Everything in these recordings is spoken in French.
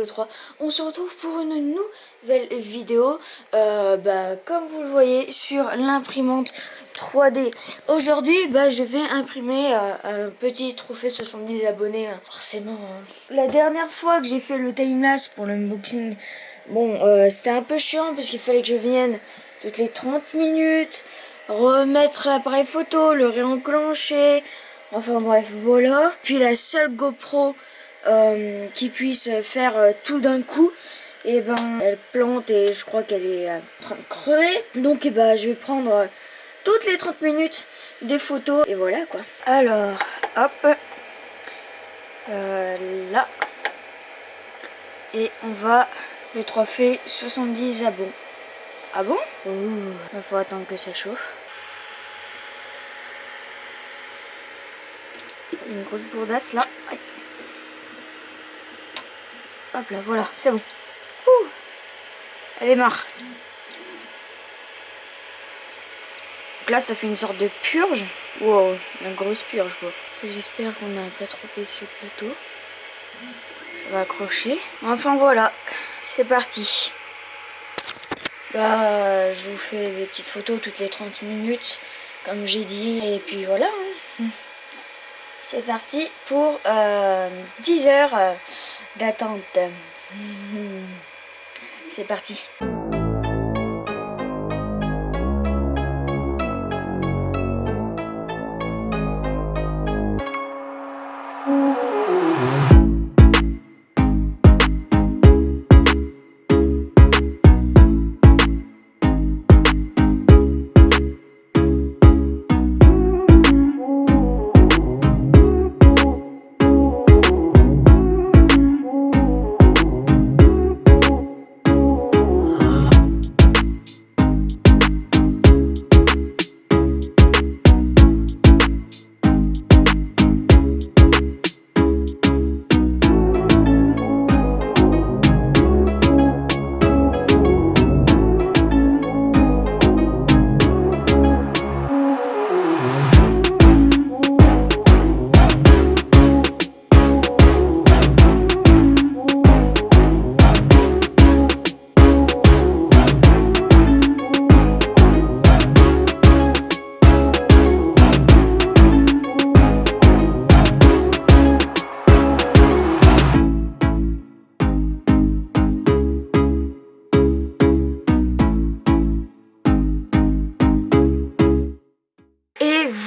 3. On se retrouve pour une nouvelle vidéo, comme vous le voyez, sur l'imprimante 3D. Aujourd'hui, je vais imprimer un petit trophée 70 abonnés, hein. Forcément, hein. La dernière fois que j'ai fait le timelapse pour l'unboxing, c'était un peu chiant parce qu'il fallait que je vienne toutes les 30 minutes, remettre l'appareil photo, le réenclencher. Enfin bref, voilà. Puis la seule GoPro qui puisse faire tout d'un coup, elle plante et je crois qu'elle est en train de crever. Donc je vais prendre toutes les 30 minutes des photos et voilà quoi. Alors, hop, là. Et on va le trophée 70 abonnés. Ah bon? Il faut attendre que ça chauffe. Une grosse bourdasse là. Aïe. Hop là, voilà, c'est bon. Ouh. Elle démarre. Donc là, ça fait une sorte de purge. Wow, une grosse purge quoi. J'espère qu'on n'a pas trop baissé le plateau. Ça va accrocher. Enfin voilà, c'est parti. Je vous fais des petites photos toutes les 30 minutes, comme j'ai dit. Et puis voilà. C'est parti pour 10 heures d'attente. C'est parti.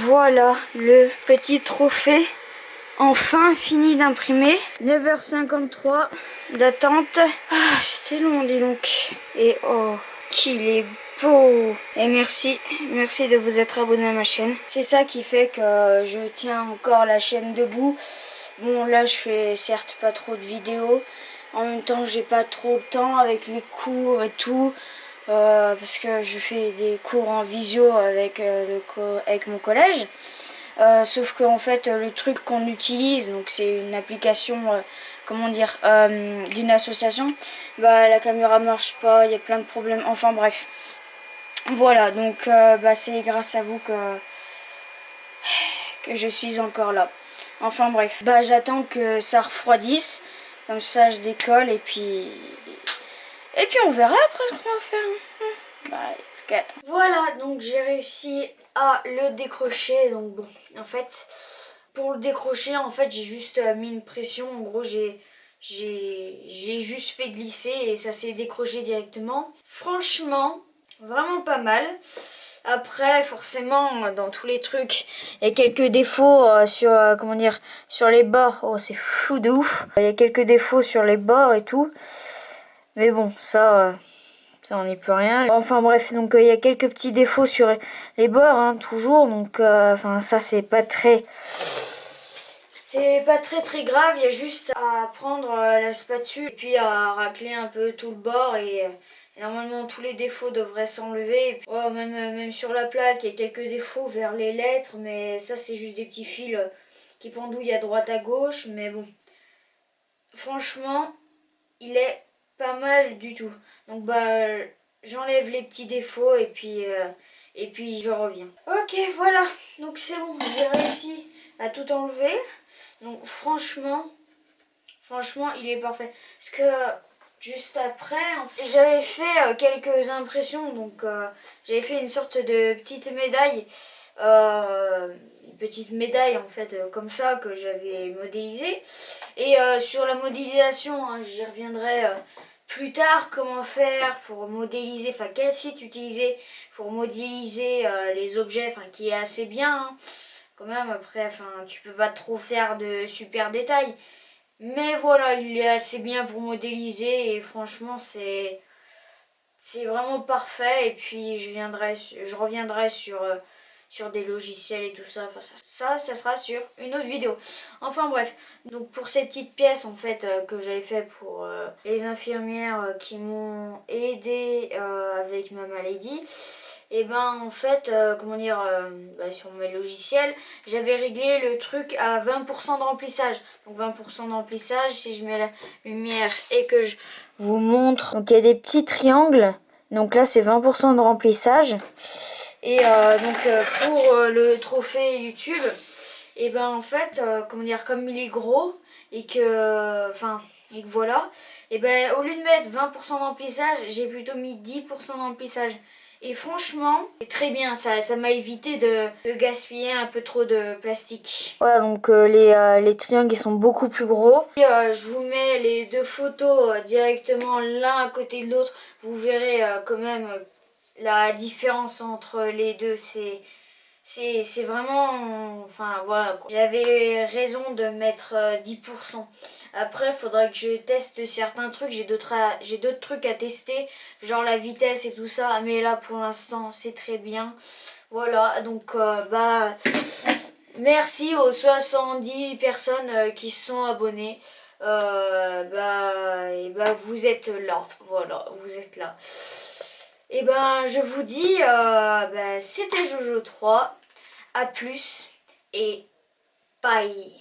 Voilà le petit trophée enfin fini d'imprimer. 9h53 d'attente. C'était long, dis donc. Et oh, qu'il est beau. Et merci de vous être abonné à ma chaîne. C'est ça qui fait que je tiens encore la chaîne debout. Bon, là je fais certes pas trop de vidéos. En même temps, j'ai pas trop de temps avec les cours et tout. Parce que je fais des cours en visio avec mon collège. Sauf qu'en fait le truc qu'on utilise, donc c'est une application d'une association, la caméra marche pas, il y a plein de problèmes, enfin bref. Voilà, donc c'est grâce à vous que je suis encore là. Enfin bref, j'attends que ça refroidisse, comme ça je décolle et puis on verra après ce qu'on va faire. Voilà, donc j'ai réussi à le décrocher. Donc bon, en fait, pour le décrocher, j'ai juste mis une pression. En gros, j'ai juste fait glisser et ça s'est décroché directement. Franchement, vraiment pas mal. Après, forcément, dans tous les trucs, il y a quelques défauts sur les bords. Oh, c'est flou de ouf. Il y a quelques défauts sur les bords et tout. Mais bon, ça on n'y peut rien. Enfin bref, donc il y a quelques petits défauts sur les bords, hein, toujours. Donc ça c'est pas très grave. Il y a juste à prendre la spatule et puis à racler un peu tout le bord et normalement tous les défauts devraient s'enlever. Même sur la plaque, il y a quelques défauts vers les lettres, mais ça c'est juste des petits fils qui pendouillent à droite à gauche. Mais bon, franchement, il est pas mal du tout. Donc j'enlève les petits défauts et puis je reviens. Ok, voilà, donc c'est bon, j'ai réussi à tout enlever. Donc franchement Franchement, il est parfait. Parce que juste après, en fait, j'avais fait quelques impressions. Donc, j'avais fait une sorte de petite médaille. Une petite médaille, en fait, comme ça, que j'avais modélisée. Et sur la modélisation, hein, j'y reviendrai plus tard. Comment faire pour modéliser, enfin, quel site utiliser pour modéliser les objets, enfin, qui est assez bien. Hein. Quand même, après, enfin, tu peux pas trop faire de super détails. Mais voilà, il est assez bien pour modéliser et franchement, c'est vraiment parfait. Et puis, je reviendrai sur des logiciels et tout ça. Enfin, ça sera sur une autre vidéo. Enfin bref, donc pour cette petite pièce en fait que j'avais fait pour les infirmières qui m'ont aidé avec ma maladie. Et ben en fait, comment dire, sur mes logiciels, j'avais réglé le truc à 20% de remplissage. Donc 20% de remplissage, si je mets la lumière et que je vous montre. Donc il y a des petits triangles. Donc là c'est 20% de remplissage. Et pour le trophée YouTube, et ben en fait, comment dire, comme il est gros et que, et que voilà, et ben au lieu de mettre 20% d'emplissage, j'ai plutôt mis 10% d'emplissage. Et franchement, c'est très bien, ça m'a évité de gaspiller un peu trop de plastique. Voilà, donc les triangles ils sont beaucoup plus gros. Et, je vous mets les deux photos directement l'un à côté de l'autre. Vous verrez quand même la différence entre les deux, c'est vraiment, enfin voilà quoi. J'avais raison de mettre 10%. Après, il faudrait que je teste certains trucs. J'ai d'autres trucs à tester, genre la vitesse et tout ça. Mais là, pour l'instant, c'est très bien. Voilà, donc merci aux 70 personnes qui se sont abonnées. Vous êtes là, voilà, vous êtes là. Et ben je vous dis, c'était Jojo 3, à plus et bye.